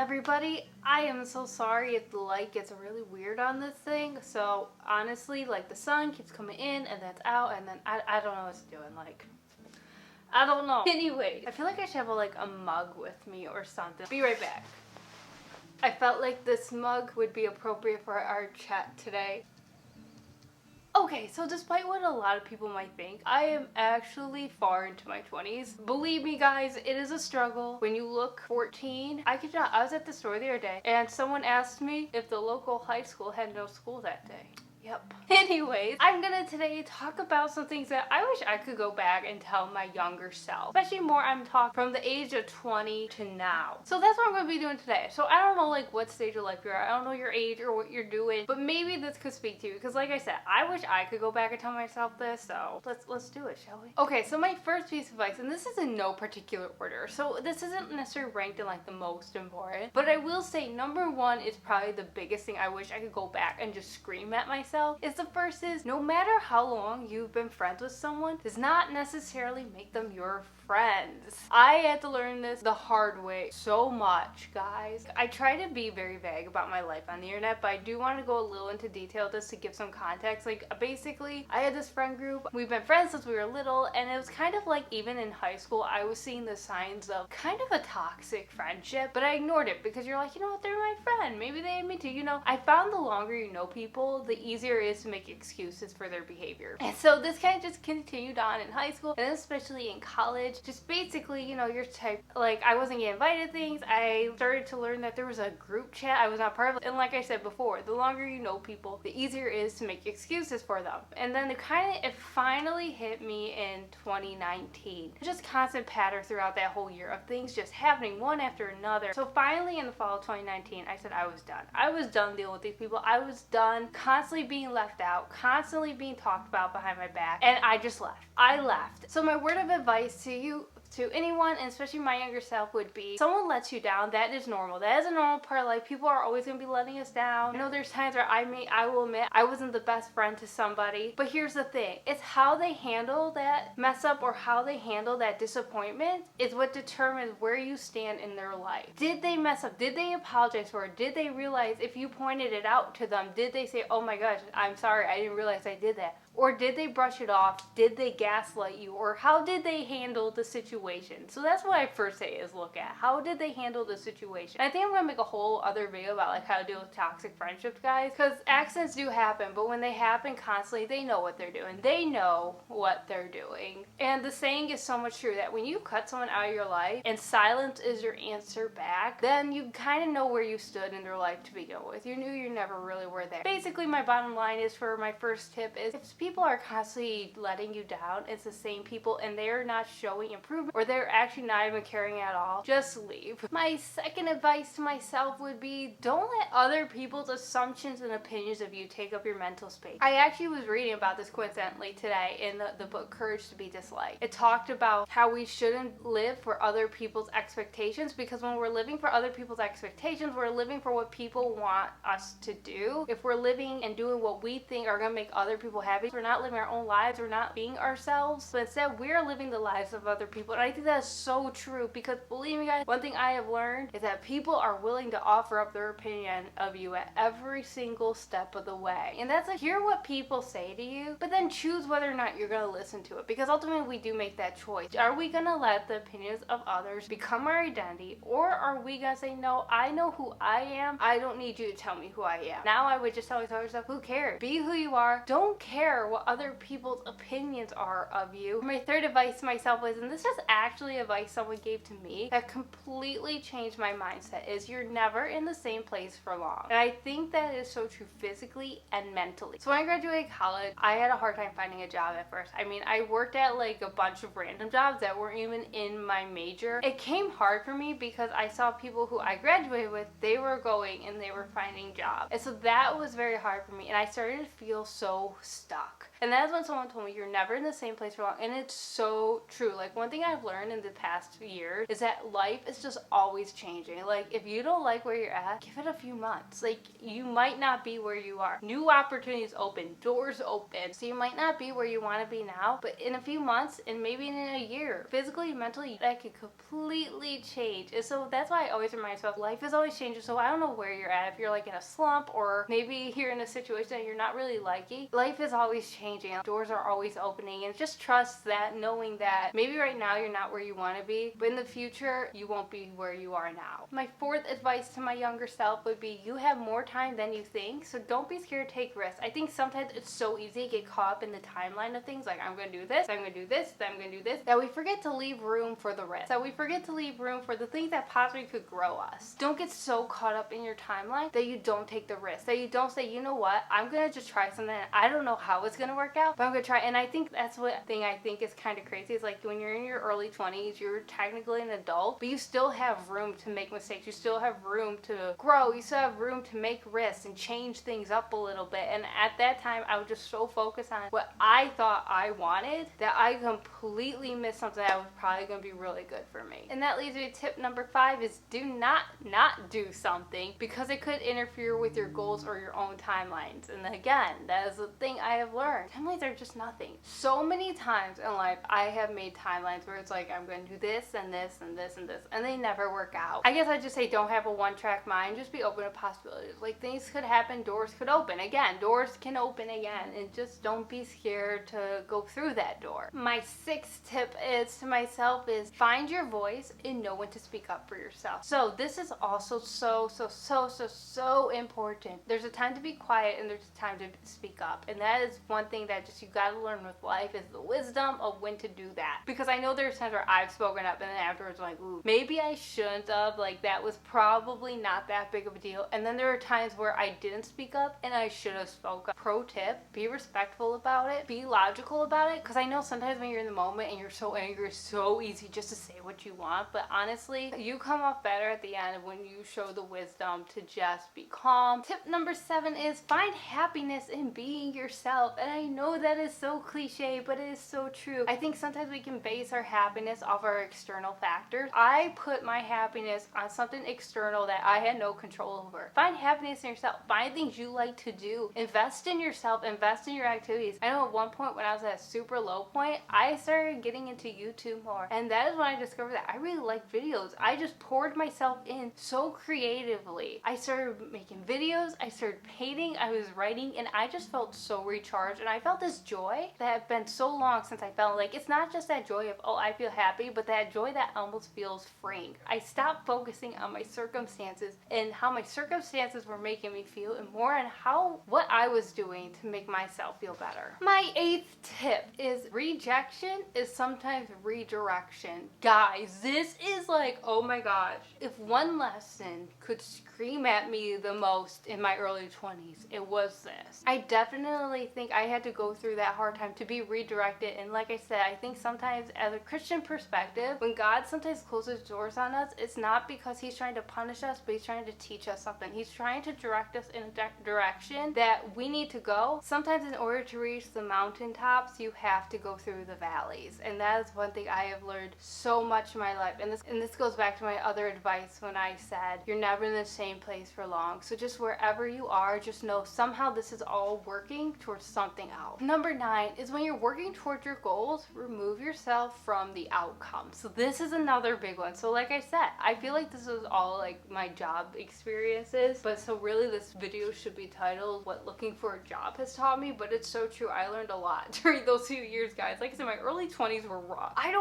everybody? I am so sorry if the light gets really weird on this thing. So honestly, like the sun keeps coming in and then it's out and then I don't know what it's doing. Like, I don't know. Anyway, I feel like I should have a mug with me or something. Be right back. I felt like this mug would be appropriate for our chat today. Okay, so despite what a lot of people might think, I am actually far into my 20s. Believe me guys, it is a struggle. When you look 14, I was at the store the other day and someone asked me if the local high school had no school that day. Yep. Anyways, I'm gonna today talk about some things that I wish I could go back and tell my younger self. Especially more I'm talking from the age of 20 to now. So that's what I'm gonna be doing today. So I don't know like what stage of life you're at. I don't know your age or what you're doing, but maybe this could speak to you. Because like I said, I wish I could go back and tell myself this. So let's do it, shall we? Okay, so my first piece of advice, and this is in no particular order. So this isn't necessarily ranked in like the most important, but I will say number one is probably the biggest thing I wish I could go back and just scream at myself. Is the first is no matter how long you've been friends with someone does not necessarily make them your friends. I had to learn this the hard way so much, guys. I try to be very vague about my life on the internet, but I do want to go a little into detail just to give some context. Like basically, I had this friend group. We've been friends since we were little, and it was kind of like even in high school, I was seeing the signs of kind of a toxic friendship, but I ignored it because you're like, you know what, they're my friend. Maybe they had me too. You know, I found the longer you know people, the easier it is to make excuses for their behavior. And so this kind of just continued on in high school and especially in college. Just basically, you know, your type, like I wasn't getting invited to things. I started to learn that there was a group chat I was not part of. And like I said before, the longer you know people, the easier it is to make excuses for them. And then it finally hit me in 2019. Just constant pattern throughout that whole year of things just happening one after another. So finally in the fall of 2019, I said I was done. I was done dealing with these people. I was done constantly being left out, constantly being talked about behind my back, and I just left. I left. So my word of advice to you, to anyone, and especially my younger self, would be someone lets you down. That is normal. That is a normal part of life. People are always going to be letting us down. I know there's times where I will admit I wasn't the best friend to somebody, but here's the thing. It's how they handle that mess up or how they handle that disappointment is what determines where you stand in their life. Did they mess up? Did they apologize for it? Did they realize if you pointed it out to them, did they say, oh my gosh, I'm sorry, I didn't realize I did that? Or did they brush it off? Did they gaslight you? Or how did they handle the situation? So that's what I first say is look at. How did they handle the situation? And I think I'm going to make a whole other video about like how to deal with toxic friendships, guys. Because accidents do happen, but when they happen constantly, they know what they're doing. They know what they're doing. And the saying is so much true that when you cut someone out of your life and silence is your answer back, then you kind of know where you stood in their life to begin with. You knew you never really were there. Basically, my bottom line is for my first tip is if people are constantly letting you down, it's the same people and they're not showing improvement or they're actually not even caring at all, just leave. My second advice to myself would be don't let other people's assumptions and opinions of you take up your mental space. I actually was reading about this coincidentally today in the book Courage to be Disliked. It talked about how we shouldn't live for other people's expectations, because when we're living for other people's expectations, we're living for what people want us to do. If we're living and doing what we think are going to make other people happy, we're not living our own lives, we're not being ourselves, but instead we're living the lives of other people. And I think that's so true, because believe me guys, one thing I have learned is that people are willing to offer up their opinion of you at every single step of the way. And that's like, hear what people say to you, but then choose whether or not you're going to listen to it, because ultimately we do make that choice. Are we going to let the opinions of others become our identity, or are we going to say, no, I know who I am, I don't need you to tell me who I am? Now I would just tell yourself, who cares? Be who you are. Don't care what other people's opinions are of you. My third advice to myself is, and this is actually advice someone gave to me that completely changed my mindset, is you're never in the same place for long. And I think that is so true physically and mentally. So when I graduated college, I had a hard time finding a job at first. I mean, I worked at like a bunch of random jobs that weren't even in my major. It came hard for me because I saw people who I graduated with, they were going and they were finding jobs. And so that was very hard for me, and I started to feel so stuck. And that is when someone told me you're never in the same place for long. And it's so true. Like, one thing I've learned in the past year is that life is just always changing. Like, if you don't like where you're at, give it a few months. Like, you might not be where you are. New opportunities open, doors open. So you might not be where you want to be now, but in a few months and maybe in a year, physically, mentally, that could completely change. And so that's why I always remind myself, life is always changing. So I don't know where you're at. If you're like in a slump, or maybe you're in a situation that you're not really liking, life is always changing. Doors are always opening, and just trust that, knowing that maybe right now you're not where you want to be, but in the future you won't be where you are now. My fourth advice to my younger self would be, you have more time than you think, so don't be scared to take risks. I think sometimes it's so easy to get caught up in the timeline of things, like I'm going to do this, I'm going to do this, then I'm going to do this, that we forget to leave room for the risk. That we forget to leave room for the things that possibly could grow us. Don't get so caught up in your timeline that you don't take the risk, that you don't say, you know what, I'm going to just try something, and I don't know how it's going to work out, but I'm going to try. And I think that's what thing I think is kind of crazy, is like when you're in your early 20s, you're technically an adult, but you still have room to make mistakes, you still have room to grow, you still have room to make risks and change things up a little bit. And at that time, I was just so focused on what I thought I wanted that I completely missed something that was probably going to be really good for me. And that leads me to tip number 5, is do not do something because it could interfere with your goals or your own timelines. And again, that is the thing I have learned. Timelines are just nothing. So many times in life, I have made timelines where it's like, I'm going to do this and this and this and this, and they never work out. I guess I just say, don't have a one-track mind. Just be open to possibilities. Like, things could happen, doors could open. Again, doors can open again, and just don't be scared to go through that door. My 6th tip is to myself is, find your voice and know when to speak up for yourself. So this is also so important. There's a time to be quiet and there's a time to speak up. And that is one thing that just you gotta learn with life, is the wisdom of when to do that. Because I know there's times where I've spoken up and then afterwards I'm like, ooh, maybe I shouldn't have, like that was probably not that big of a deal. And then there are times where I didn't speak up and I should have spoke up. Pro tip, be respectful about it, be logical about it, because I know sometimes when you're in the moment and you're so angry, it's so easy just to say what you want, but honestly, you come off better at the end when you show the wisdom to just be calm. Tip number 7 is, find happiness in being yourself. And I know that is so cliche, but it is so true. I think sometimes we can base our happiness off our external factors. I put my happiness on something external that I had no control over. Find happiness in yourself. Find things you like to do. Invest in yourself. Invest in your activities. I know at one point when I was at a super low point, I started getting into YouTube more. And that is when I discovered that I really like videos. I just poured myself in so creatively. I started making videos. I started painting. I was writing, and I just felt so recharged. And I felt this joy that had been so long since I felt. Like, it's not just that joy of, oh, I feel happy, but that joy that almost feels freeing. I stopped focusing on my circumstances and how my circumstances were making me feel, and more on what I was doing to make myself feel better. My 8th tip is, rejection is sometimes redirection. Guys, this is like, oh my gosh. If one lesson could scream at me the most in my early 20s, it was this. I definitely think I had to go through that hard time to be redirected. And like I said, I think sometimes as a Christian perspective, when God sometimes closes doors on us, it's not because he's trying to punish us, but he's trying to teach us something. He's trying to direct us in a direction that we need to go. Sometimes in order to reach the mountaintops, you have to go through the valleys. And that is one thing I have learned so much in my life. And this goes back to my other advice when I said, you're never in the same place for long. So just wherever you are, just know somehow this is all working towards something else. Number 9 is, when you're working towards your goals, remove yourself from the outcome. So this is another big one. So like I said, I feel like this is all like my job experiences, but so really this video should be titled What Looking for a Job Has Taught Me. But it's so true. I learned a lot during those few years, guys. Like I said, my early 20s were rough. I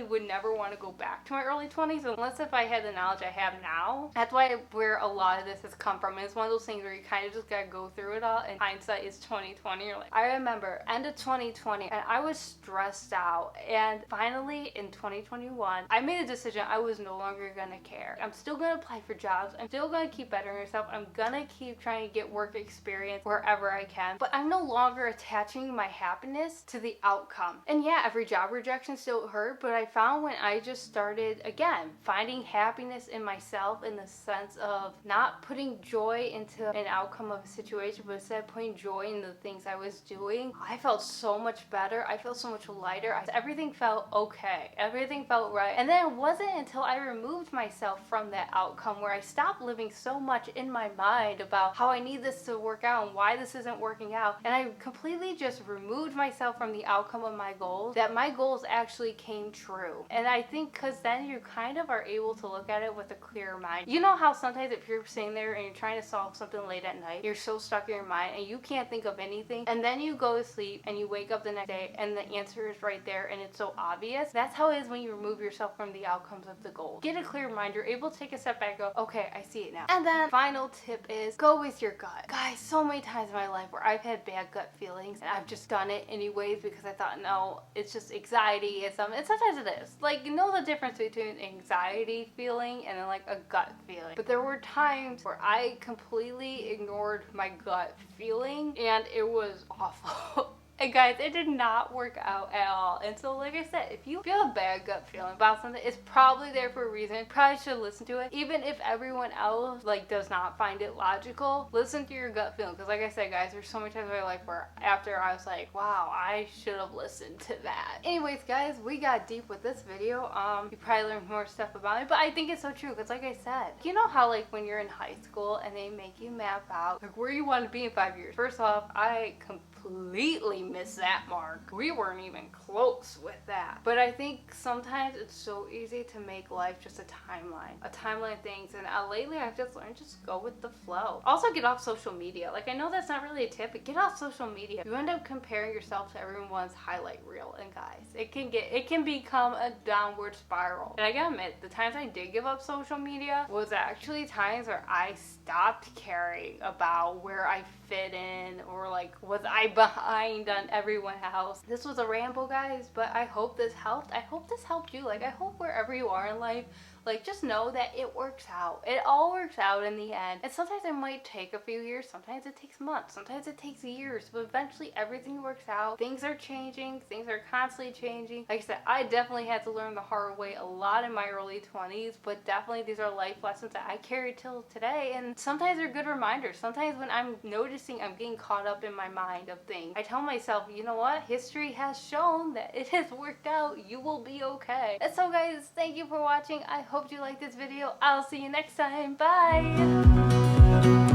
would never want to go back to my early 20s unless if I had the knowledge I have now. That's where a lot of this has come from. And it's one of those things where you kind of just gotta go through it all, and hindsight is 2020. You're like, I remember end of 2020 and I was stressed out, and finally in 2021 I made a decision. I was no longer gonna care. I'm still gonna apply for jobs. I'm still gonna keep bettering myself. I'm gonna keep trying to get work experience wherever I can, but I'm no longer attaching my happiness to the outcome. And yeah, every job rejection still hurt, but I found when I just started again finding happiness in myself, in the sense of not putting joy into an outcome of a situation, but instead putting joy in the things I was doing, going, I felt so much better. I felt so much lighter. Everything felt okay. Everything felt right. And then it wasn't until I removed myself from that outcome where I stopped living so much in my mind about how I need this to work out and why this isn't working out. And I completely just removed myself from the outcome of my goals, that my goals actually came true. And I think because then you kind of are able to look at it with a clearer mind. You know how sometimes if you're sitting there and you're trying to solve something late at night, you're so stuck in your mind and you can't think of anything, and then you go to sleep and you wake up the next day and the answer is right there and it's so obvious. That's how it is when you remove yourself from the outcomes of the goal. Get a clear mind. You're able to take a step back and go, okay, I see it now. And then final tip is go with your gut. Guys, so many times in my life where I've had bad gut feelings and I've just done it anyways because I thought, no, it's just anxiety. And sometimes it is. Like, you know the difference between anxiety feeling and then like a gut feeling. But there were times where I completely ignored my gut feeling and it was awful. And guys, it did not work out at all. And so like I said, if you feel a bad gut feeling about something, it's probably there for a reason. Probably should listen to it. Even if everyone else like does not find it logical, listen to your gut feeling. Because like I said, guys, there's so many times in my life where after I was like, wow, I should have listened to that. Anyways, guys, we got deep with this video. You probably learned more stuff about it, but I think it's so true. Because like I said, you know how like when you're in high school and they make you map out like where you want to be in 5 years. First off, I completely missed that mark. We weren't even close with that. But I think sometimes it's so easy to make life just a timeline of things. And lately I've just learned just go with the flow. Also get off social media. Like I know that's not really a tip, but get off social media. You end up comparing yourself to everyone's highlight reel, and guys, it can become a downward spiral. And I gotta admit, the times I did give up social media was actually times where I stopped caring about where I fit in or like was I behind on everyone else. This was a ramble, guys, but I hope this helped. I hope this helped you. Like I hope wherever you are in life, like just know that it works out. It all works out in the end. And sometimes it might take a few years, sometimes it takes months, sometimes it takes years, but eventually everything works out. Things are changing, things are constantly changing. Like I said, I definitely had to learn the hard way a lot in my early 20s, but definitely these are life lessons that I carry till today. And sometimes they're good reminders. Sometimes when I'm noticing I'm getting caught up in my mind of things, I tell myself, you know what? History has shown that it has worked out. You will be okay. And so guys, thank you for watching. I hope you liked this video. I'll see you next time. Bye!